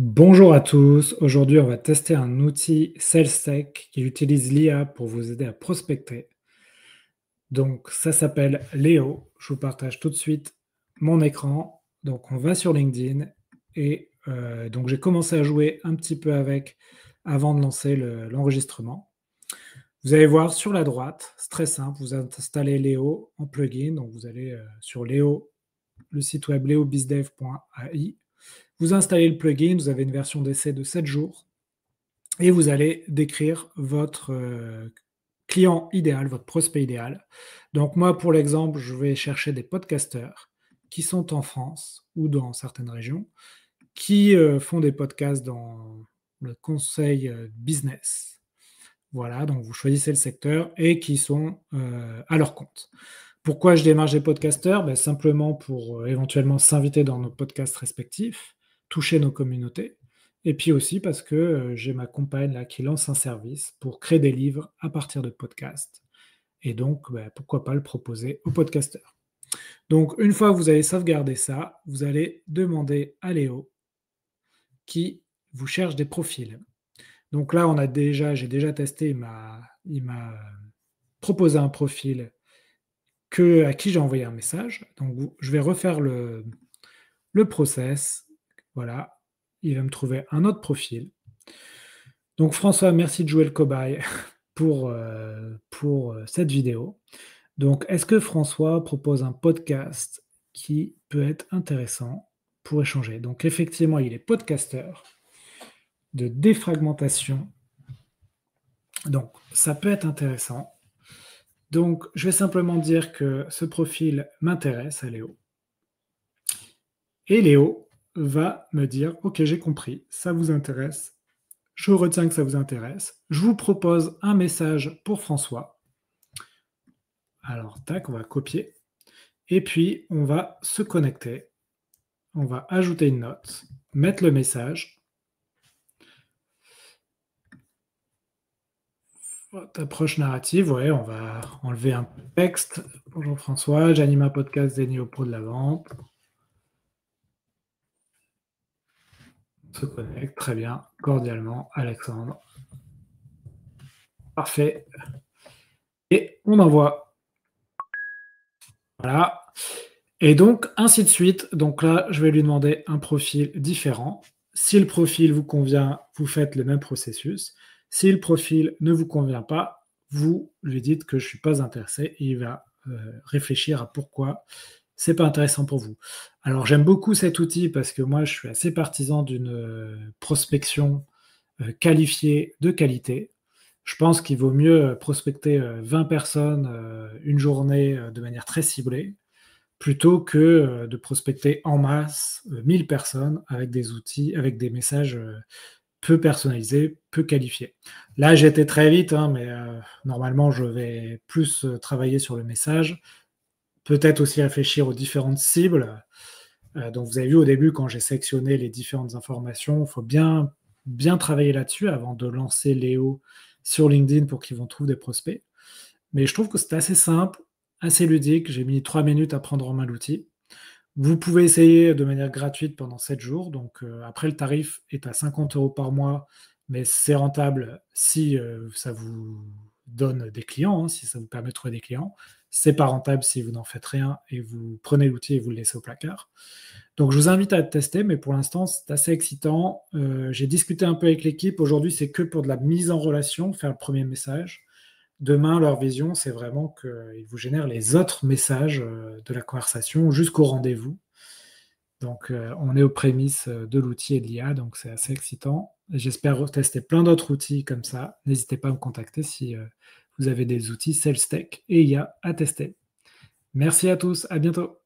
Bonjour à tous, aujourd'hui on va tester un outil SalesTech qui utilise l'IA pour vous aider à prospecter. Donc ça s'appelle Léo, je vous partage tout de suite mon écran. Donc on va sur LinkedIn et donc j'ai commencé à jouer un petit peu avec avant de lancer l'enregistrement. Vous allez voir sur la droite, c'est très simple, vous installez Léo en plugin, donc vous allez sur Léo, le site web leobizdev.ai. Vous installez le plugin, vous avez une version d'essai de 7 jours et vous allez décrire votre client idéal, votre prospect idéal. Donc moi, pour l'exemple, je vais chercher des podcasteurs qui sont en France ou dans certaines régions, qui font des podcasts dans le conseil business. Voilà, donc vous choisissez le secteur et qui sont à leur compte. Pourquoi je démarche des podcasteurs? Simplement pour éventuellement s'inviter dans nos podcasts respectifs, toucher nos communautés, et puis aussi parce que j'ai ma compagne là, qui lance un service pour créer des livres à partir de podcasts. Et donc, pourquoi pas le proposer aux podcasteurs. Donc, une fois que vous avez sauvegardé ça, vous allez demander à Léo qui vous cherche des profils. Donc là, j'ai déjà testé, il m'a proposé un profil à qui j'ai envoyé un message. Donc, je vais refaire le process. Voilà, il va me trouver un autre profil. Donc, François, merci de jouer le cobaye pour cette vidéo. Donc, est-ce que François propose un podcast qui peut être intéressant pour échanger? Donc, effectivement, il est podcasteur de défragmentation. Donc, ça peut être intéressant. Donc, je vais simplement dire que ce profil m'intéresse à Léo. Et Léo va me dire, OK, j'ai compris, ça vous intéresse. Je retiens que ça vous intéresse. Je vous propose un message pour François. Alors, tac, on va copier. Et puis, on va se connecter. On va ajouter une note, mettre le message. Approche narrative, ouais, on va enlever un texte. Bonjour François, j'anime un podcast dédié aux pros de la vente. On se connecte, très bien, cordialement, Alexandre. Parfait. Et on envoie. Voilà. Et donc, ainsi de suite. Donc là, je vais lui demander un profil différent. Si le profil vous convient, vous faites le même processus. Si le profil ne vous convient pas, vous lui dites que je ne suis pas intéressé et il va réfléchir à pourquoi c'est pas intéressant pour vous. Alors, j'aime beaucoup cet outil parce que moi, je suis assez partisan d'une prospection qualifiée de qualité. Je pense qu'il vaut mieux prospecter 20 personnes une journée de manière très ciblée plutôt que de prospecter en masse 1000 personnes avec des outils, avec des messages peu personnalisés, peu qualifiés. Là, j'ai été très vite, hein, mais normalement, je vais plus travailler sur le message, peut-être aussi réfléchir aux différentes cibles. Donc, vous avez vu au début, quand j'ai sélectionné les différentes informations, il faut bien, bien travailler là-dessus avant de lancer Léo sur LinkedIn pour qu'ils vont trouver des prospects. Mais je trouve que c'est assez simple, assez ludique. J'ai mis 3 minutes à prendre en main l'outil. Vous pouvez essayer de manière gratuite pendant 7 jours. Donc, après, le tarif est à 50 € par mois, mais c'est rentable si ça vous donne des clients, hein, si ça vous permet de trouver des clients. C'est pas rentable si vous n'en faites rien et vous prenez l'outil et vous le laissez au placard. Donc, je vous invite à le tester, mais pour l'instant, c'est assez excitant. J'ai discuté un peu avec l'équipe. Aujourd'hui, c'est que pour de la mise en relation, faire le premier message. Demain, leur vision, c'est vraiment qu'ils vous génèrent les autres messages de la conversation jusqu'au rendez-vous. Donc, on est aux prémices de l'outil et de l'IA, donc c'est assez excitant. J'espère tester plein d'autres outils comme ça. N'hésitez pas à me contacter si vous avez des outils SalesTech et IA à tester. Merci à tous, à bientôt.